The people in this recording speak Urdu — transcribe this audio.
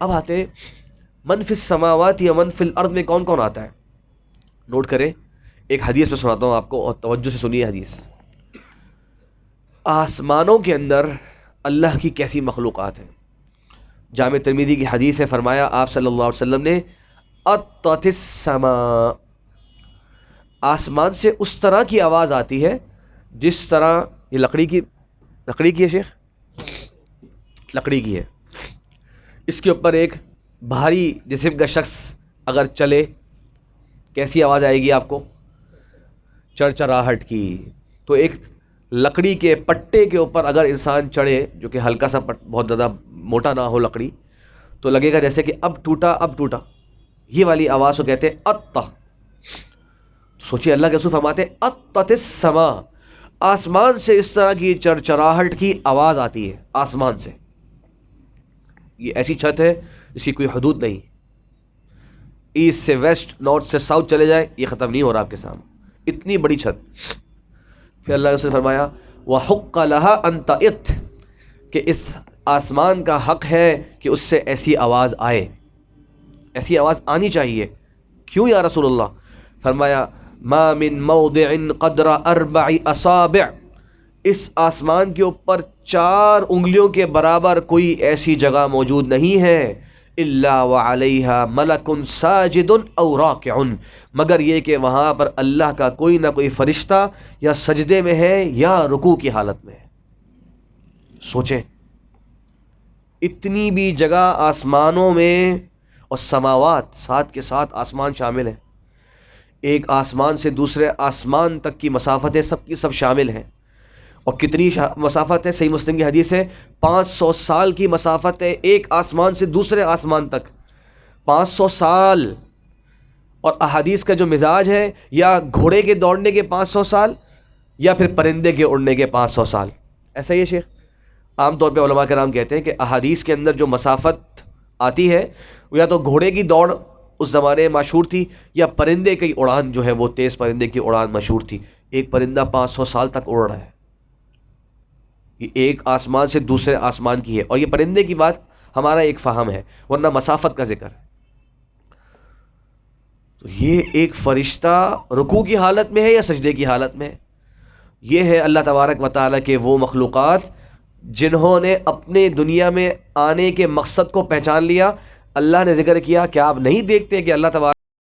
اب آتے من فی السماوات یا من فی الارض میں کون کون آتا ہے. نوٹ کریں، ایک حدیث میں سناتا ہوں آپ کو اور توجہ سے سنیے حدیث. آسمانوں کے اندر اللہ کی کیسی مخلوقات ہیں. جامع ترمذی کی حدیث ہے، فرمایا آپ صلی اللہ علیہ وسلم نے اطت السماء، آسمان سے اس طرح کی آواز آتی ہے جس طرح یہ لکڑی کی ہے شیخ، لکڑی کی ہے. اس کے اوپر ایک بھاری جسم کا شخص اگر چلے کیسی آواز آئے گی آپ کو؟ چرچراہٹ کی. تو ایک لکڑی کے پٹے کے اوپر اگر انسان چڑھے جو کہ ہلکا سا بہت زیادہ موٹا نہ ہو لکڑی، تو لگے گا جیسے کہ اب ٹوٹا. یہ والی آواز کو کہتے ہیں اطا. سوچیے اللہ کے رسول فرماتے اطت السماء، آسمان سے اس طرح کی چرچراہٹ کی آواز آتی ہے آسمان سے. یہ ایسی چھت ہے جس کی کوئی حدود نہیں، ایسٹ سے ویسٹ، نارتھ سے ساؤتھ چلے جائے یہ ختم نہیں ہو رہا آپ کے سامنے، اتنی بڑی چھت. پھر اللہ نے فرمایا وَحُقَّ لَهَا أَن تَئِتْ، کہ اس آسمان کا حق ہے کہ اس سے ایسی آواز آئے، ایسی آواز آنی چاہیے. کیوں یا رسول اللہ؟ فرمایا مَا مِن مَوْضِعٍ قَدْرَ 4 أَصَابِعٍ، اس آسمان کے اوپر 4 انگلیوں کے برابر کوئی ایسی جگہ موجود نہیں ہے الا وعلیہا ملک ساجد او راکع، مگر یہ کہ وہاں پر اللہ کا کوئی نہ کوئی فرشتہ یا سجدے میں ہے یا رکوع کی حالت میں ہے. سوچیں اتنی بھی جگہ آسمانوں میں، اور سماوات ساتھ کے ساتھ آسمان شامل ہیں، ایک آسمان سے دوسرے آسمان تک کی مسافتیں سب کی سب شامل ہیں. اور کتنی مسافت ہے؟ صحیح مسلم کی حدیث ہے 500 سال کی مسافت ہے ایک آسمان سے دوسرے آسمان تک، 500 سال. اور احادیث کا جو مزاج ہے، یا گھوڑے کے دوڑنے کے 500 سال یا پھر پرندے کے اڑنے کے 500 سال. ایسا ہی ہے شیخ. عام طور پہ علماء کرام کہتے ہیں کہ احادیث کے اندر جو مسافت آتی ہے وہ یا تو گھوڑے کی دوڑ اس زمانے میں مشہور تھی، یا پرندے کی اڑان جو ہے وہ تیز پرندے کی اڑان مشہور تھی. ایک پرندہ 500 سال تک اڑ رہا ہے، یہ ایک آسمان سے دوسرے آسمان کی ہے. اور یہ پرندے کی بات ہمارا ایک فہم ہے، ورنہ مسافت کا ذکر ہے. تو یہ ایک فرشتہ رکوع کی حالت میں ہے یا سجدے کی حالت میں ہے. یہ ہے اللہ تبارک و تعالیٰ کے وہ مخلوقات جنہوں نے اپنے دنیا میں آنے کے مقصد کو پہچان لیا. اللہ نے ذکر کیا کہ آپ نہیں دیکھتے کہ اللہ تبارک